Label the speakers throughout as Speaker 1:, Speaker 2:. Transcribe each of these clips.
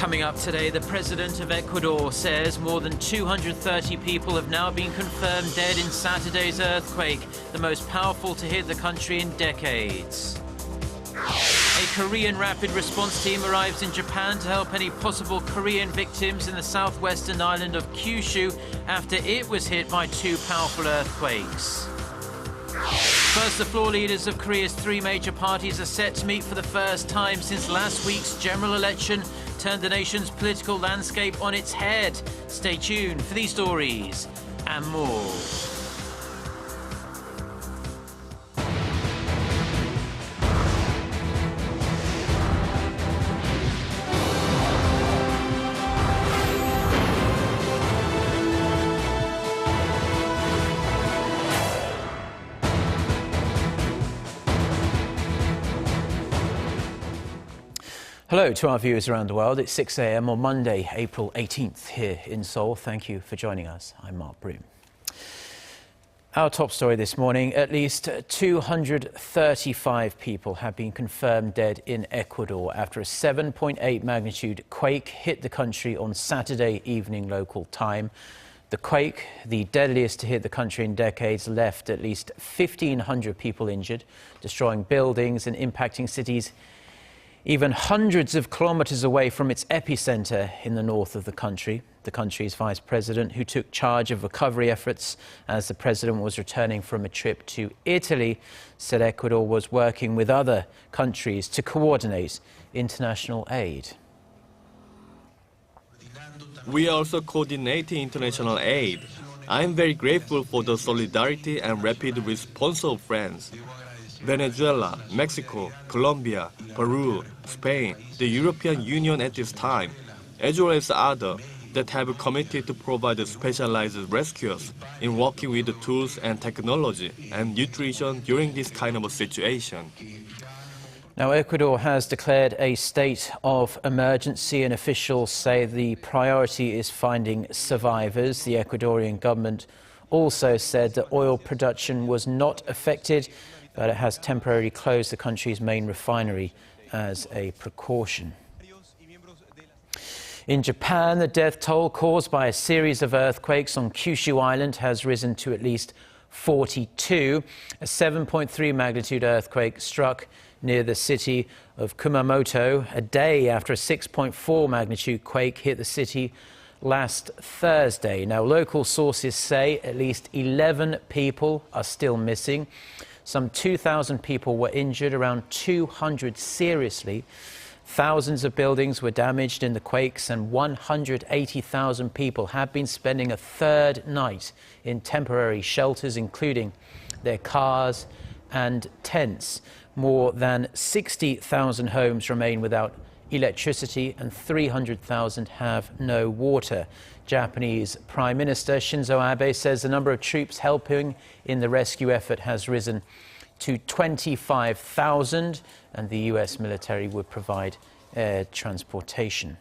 Speaker 1: Coming up today, the president of Ecuador says more than 230 people have now been confirmed dead in Saturday's earthquake, the most powerful to hit the country in decades. A Korean rapid response team arrives in Japan to help any possible Korean victims in the southwestern island of Kyushu after it was hit by two powerful earthquakes. First, the floor leaders of Korea's three major parties are set to meet for the first time since last week's general election turned the nation's political landscape on its head. Stay tuned for these stories and more. Hello to our viewers around the world. It's 6 a.m. on Monday, April 18th here in Seoul. Thank you for joining us. I'm Mark Broom. Our top story this morning, at least 235 people have been confirmed dead in Ecuador after a 7.8 magnitude quake hit the country on Saturday evening local time. The quake, the deadliest to hit the country in decades, left at least 1,500 people injured, destroying buildings and impacting cities even hundreds of kilometers away from its epicenter in the north of the country. The country's vice president, who took charge of recovery efforts as the president was returning from a trip to Italy, said Ecuador was working with other countries to coordinate international aid.
Speaker 2: We are also coordinating international aid. I am very grateful for the solidarity and rapid response of friends. Venezuela, Mexico, Colombia, Peru, Spain, the European Union at this time, as well as others that have committed to provide specialized rescues in working with the tools and technology and nutrition during this kind of a situation.
Speaker 1: Now, Ecuador has declared a state of emergency, and officials say the priority is finding survivors. The Ecuadorian government also said that oil production was not affected, but it has temporarily closed the country's main refinery as a precaution. In Japan, the death toll caused by a series of earthquakes on Kyushu Island has risen to at least 42. A 7.3 magnitude earthquake struck near the city of Kumamoto a day after a 6.4 magnitude quake hit the city last Thursday. Now, local sources say at least 11 people are still missing. Some 2,000 people were injured, around 200 seriously. Thousands of buildings were damaged in the quakes, and 180,000 people have been spending a third night in temporary shelters, including their cars and tents. More than 60,000 homes remain without electricity, and 300,000 have no water. Japanese Prime Minister Shinzo Abe says the number of troops helping in the rescue effort has risen to 25,000, and the US military would provide air transportation.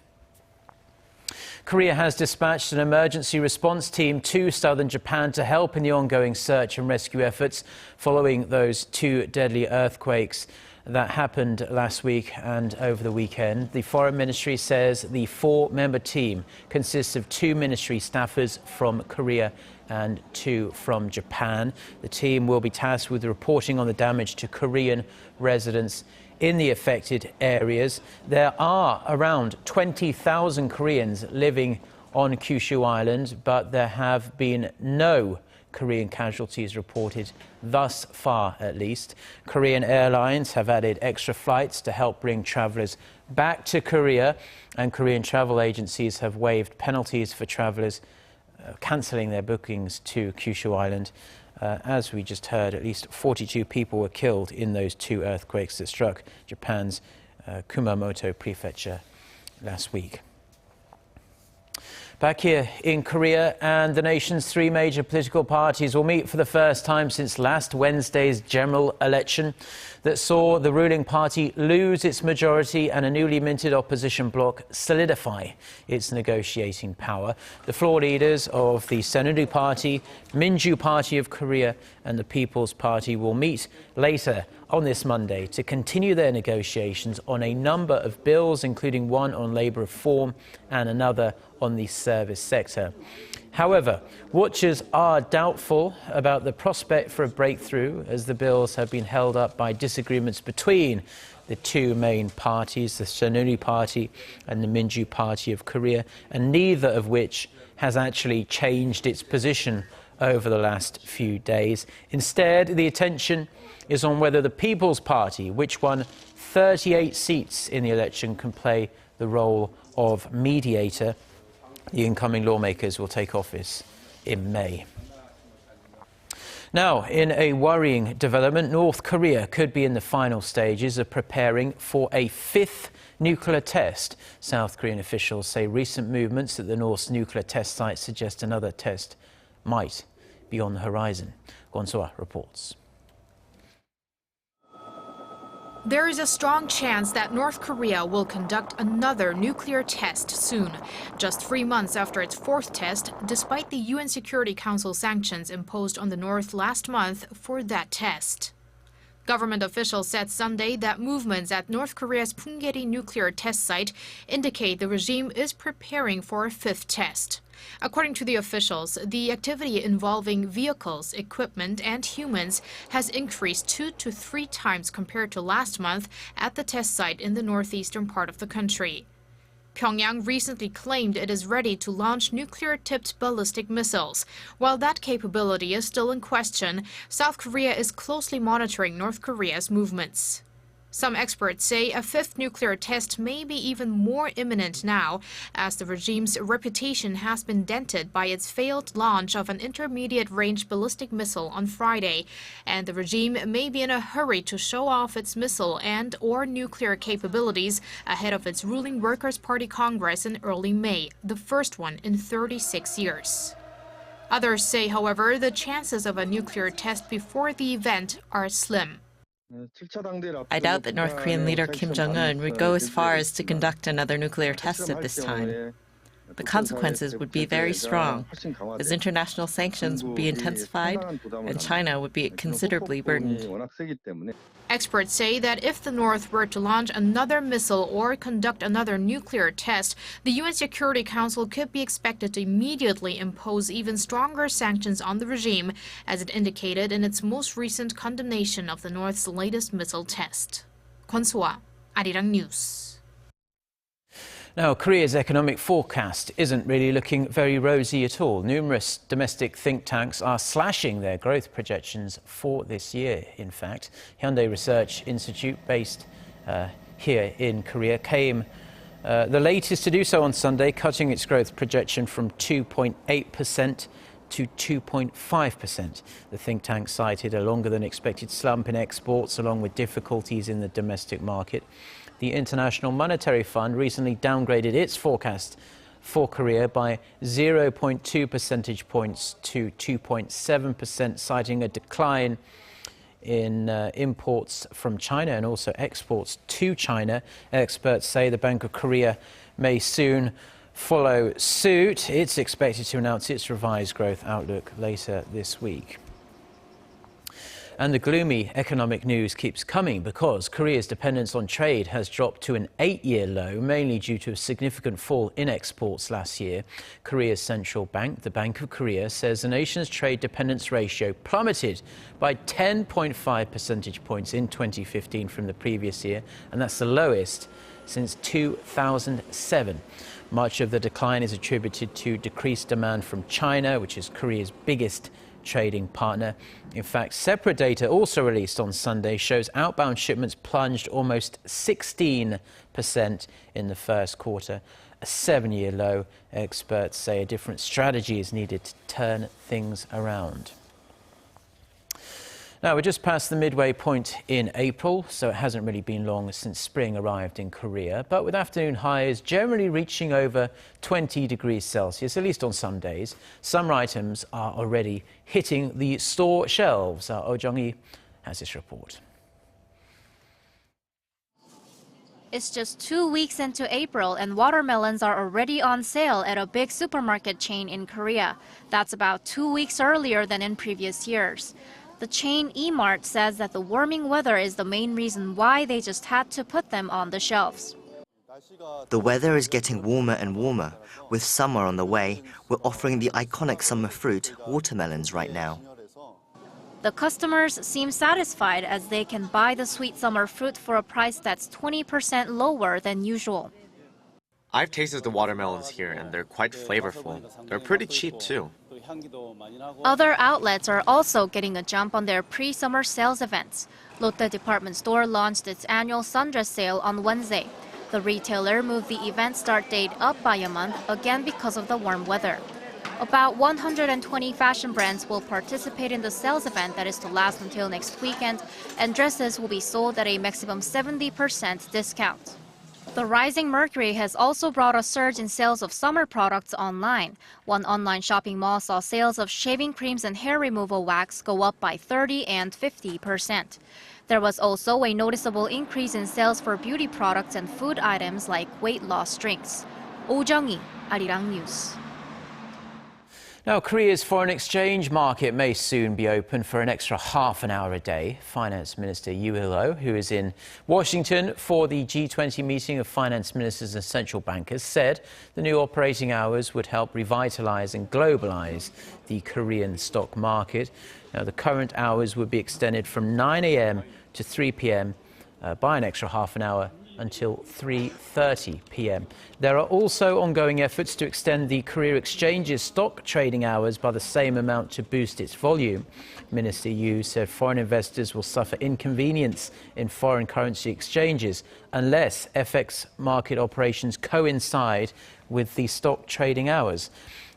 Speaker 1: Korea has dispatched an emergency response team to southern Japan to help in the ongoing search and rescue efforts following those two deadly earthquakes that happened last week and over the weekend. The Foreign Ministry says the four-member team consists of two ministry staffers from Korea and two from Japan. The team will be tasked with reporting on the damage to Korean residents in the affected areas. There are around 20,000 Koreans living on Kyushu Island, but there have been no Korean casualties reported thus far, at least. Korean airlines have added extra flights to help bring travelers back to Korea, and Korean travel agencies have waived penalties for travelers cancelling their bookings to Kyushu Island. As we just heard, at least 42 people were killed in those two earthquakes that struck Japan's Kumamoto prefecture last week. Back here in Korea, and the nation's three major political parties will meet for the first time since last Wednesday's general election that saw the ruling party lose its majority and a newly minted opposition bloc solidify its negotiating power. The floor leaders of the Saenuri Party, Minju Party of Korea and the People's Party will meet later on this Monday to continue their negotiations on a number of bills, including one on labour reform and another on the service sector. However, watchers are doubtful about the prospect for a breakthrough, as the bills have been held up by disagreements between the two main parties, the Saenuri Party and the Minju Party of Korea, and neither of which has actually changed its position over the last few days. Instead, the attention is on whether the People's Party, which won 38 seats in the election, can play the role of mediator. The incoming lawmakers will take office in May. Now, in a worrying development, North Korea could be in the final stages of preparing for a fifth nuclear test. South Korean officials say recent movements at the North's nuclear test site suggest another test might be on the horizon. Kwon So-ah reports.
Speaker 3: There is a strong chance that North Korea will conduct another nuclear test soon, just 3 months after its fourth test, despite the UN Security Council sanctions imposed on the North last month for that test. Government officials said Sunday that movements at North Korea's Punggye-ri nuclear test site indicate the regime is preparing for a fifth test. According to the officials, the activity involving vehicles, equipment, and humans has increased 2 to 3 times compared to last month at the test site in the northeastern part of the country. Pyongyang recently claimed it is ready to launch nuclear-tipped ballistic missiles. While that capability is still in question, South Korea is closely monitoring North Korea's movements. Some experts say a fifth nuclear test may be even more imminent now, as the regime's reputation has been dented by its failed launch of an intermediate-range ballistic missile on Friday, and the regime may be in a hurry to show off its missile and/or nuclear capabilities ahead of its ruling Workers' Party Congress in early May, the first one in 36 years. Others say, however, the chances of a nuclear test before the event are slim.
Speaker 4: I doubt that North Korean leader Kim Jong-un would go as far as to conduct another nuclear test at this time. The consequences would be very strong, as international sanctions would be intensified and China would be considerably burdened.
Speaker 3: Experts say that if the North were to launch another missile or conduct another nuclear test, the UN Security Council could be expected to immediately impose even stronger sanctions on the regime, as it indicated in its most recent condemnation of the North's latest missile test. Kwon So-ah, Arirang News.
Speaker 1: Now, Korea's economic forecast isn't really looking very rosy at all. Numerous domestic think tanks are slashing their growth projections for this year, in fact. Hyundai Research Institute, based here in Korea, came the latest to do so on Sunday, cutting its growth projection from 2.8% to 2.5%. The think tank cited a longer than expected slump in exports, along with difficulties in the domestic market. The International Monetary Fund recently downgraded its forecast for Korea by 0.2 percentage points to 2.7%, citing a decline in imports from China and also exports to China. Experts say the Bank of Korea may soon follow suit. It's expected to announce its revised growth outlook later this week. And the gloomy economic news keeps coming because Korea's dependence on trade has dropped to an 8-year low, mainly due to a significant fall in exports last year. Korea's central bank, the Bank of Korea, says the nation's trade dependence ratio plummeted by 10.5 percentage points in 2015 from the previous year, and that's the lowest since 2007. Much of the decline is attributed to decreased demand from China, which is Korea's biggest trading partner. In fact, separate data also released on Sunday shows outbound shipments plunged almost 16% in the first quarter, a 7-year low. Experts say a different strategy is needed to turn things around. Now, we're just past the midway point in April, so it hasn't really been long since spring arrived in Korea, but with afternoon highs generally reaching over 20 degrees Celsius, at least on some days. Summer items are already hitting the store shelves. Oh Jung-hee has this report.
Speaker 5: It's just 2 weeks into April and watermelons are already on sale at a big supermarket chain in Korea. That's about 2 weeks earlier than in previous years. The chain E-Mart says that the warming weather is the main reason why they just had to put them on the shelves.
Speaker 6: The weather is getting warmer and warmer. With summer on the way, we're offering the iconic summer fruit, watermelons, right now.
Speaker 5: The customers seem satisfied as they can buy the sweet summer fruit for a price that's 20% lower than usual.
Speaker 7: I've tasted the watermelons here and they're quite flavorful. They're pretty cheap too.
Speaker 5: Other outlets are also getting a jump on their pre-summer sales events. Lotte Department Store launched its annual sundress sale on Wednesday. The retailer moved the event start date up by a month, again because of the warm weather. About 120 fashion brands will participate in the sales event that is to last until next weekend, and dresses will be sold at a maximum 70% discount. The rising mercury has also brought a surge in sales of summer products online. One online shopping mall saw sales of shaving creams and hair removal wax go up by 30% and 50%. There was also a noticeable increase in sales for beauty products and food items like weight loss drinks. Oh Jung-hee, Arirang News.
Speaker 1: Now, Korea's foreign exchange market may soon be open for an extra half an hour a day. Finance Minister Yoo Il-ho, who is in Washington for the G20 meeting of finance ministers and central bankers, said the new operating hours would help revitalize and globalize the Korean stock market. Now, the current hours would be extended from 9 a.m. to 3 p.m. By an extra half an hour until 3:30 p.m. There are also ongoing efforts to extend the Korea Exchange's stock trading hours by the same amount to boost its volume. Minister Yoo said foreign investors will suffer inconvenience in foreign currency exchanges unless FX market operations coincide with the stock trading hours.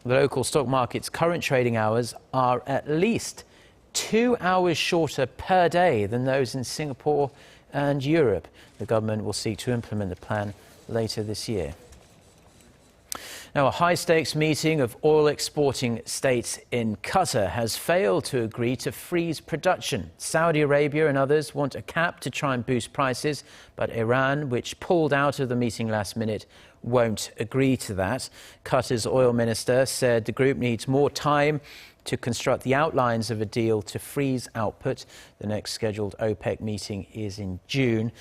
Speaker 1: The local stock market's current trading hours are at least 2 hours shorter per day than those in Singapore and Europe. The government will seek to implement the plan later this year. Now, a high-stakes meeting of oil exporting states in Qatar has failed to agree to freeze production. Saudi Arabia and others want a cap to try and boost prices, but Iran, which pulled out of the meeting last minute, won't agree to that. Qatar's oil minister said the group needs more time to construct the outlines of a deal to freeze output. The next scheduled OPEC meeting is in June.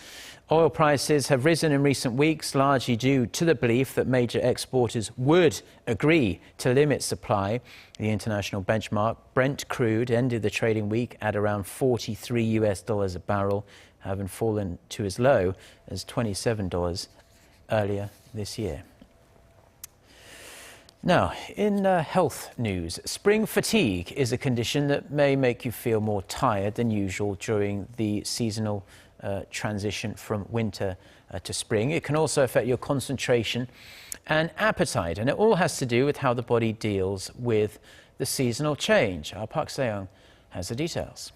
Speaker 1: Oil prices have risen in recent weeks, largely due to the belief that major exporters would agree to limit supply. The international benchmark, Brent crude, ended the trading week at around $43 a barrel, having fallen to as low as $27 earlier this year. Now, in health news, spring fatigue is a condition that may make you feel more tired than usual during the seasonal transition from winter to spring. It can also affect your concentration and appetite, and it all has to do with how the body deals with the seasonal change. Our Park Se-young has the details.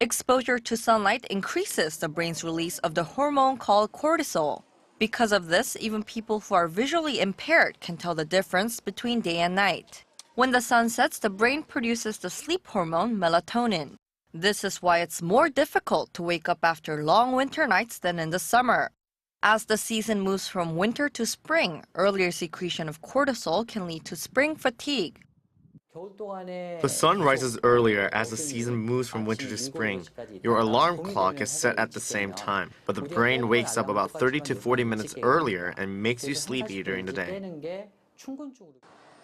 Speaker 8: Exposure to sunlight increases the brain's release of the hormone called cortisol. Because of this, even people who are visually impaired can tell the difference between day and night. When the sun sets, the brain produces the sleep hormone melatonin. This is why it's more difficult to wake up after long winter nights than in the summer. As the season moves from winter to spring, earlier secretion of cortisol can lead to spring fatigue.
Speaker 7: The sun rises earlier as the season moves from winter to spring. Your alarm clock is set at the same time, but the brain wakes up about 30 to 40 minutes earlier and makes you sleepy during the day.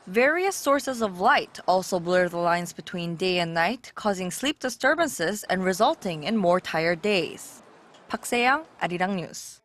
Speaker 8: Various sources of light also blur the lines between day and night, causing sleep disturbances and resulting in more tired days. Park Se-young, Arirang News.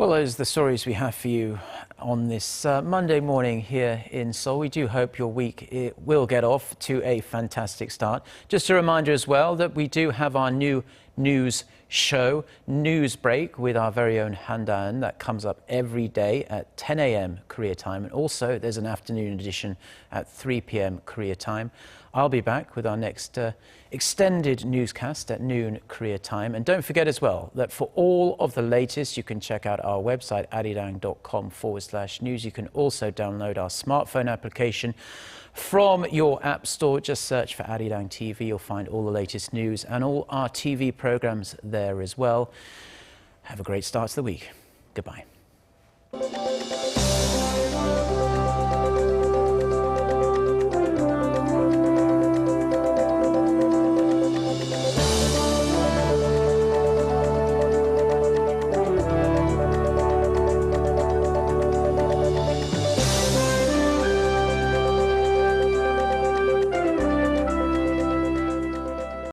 Speaker 1: Well, those are the stories we have for you on this Monday morning here in Seoul. We do hope your week will get off to a fantastic start. Just a reminder as well that we do have our new news show, News Break, with our very own Han Da-eun. That comes up every day at 10 a.m. Korea time. And also there's an afternoon edition at 3 p.m. Korea time. I'll be back with our next extended newscast at noon Korea time. And don't forget as well that for all of the latest, you can check out our website, arirang.com/news. You can also download our smartphone application from your app store. Just search for Arirang TV. You'll find all the latest news and all our TV programs there as well. Have a great start to the week. Goodbye.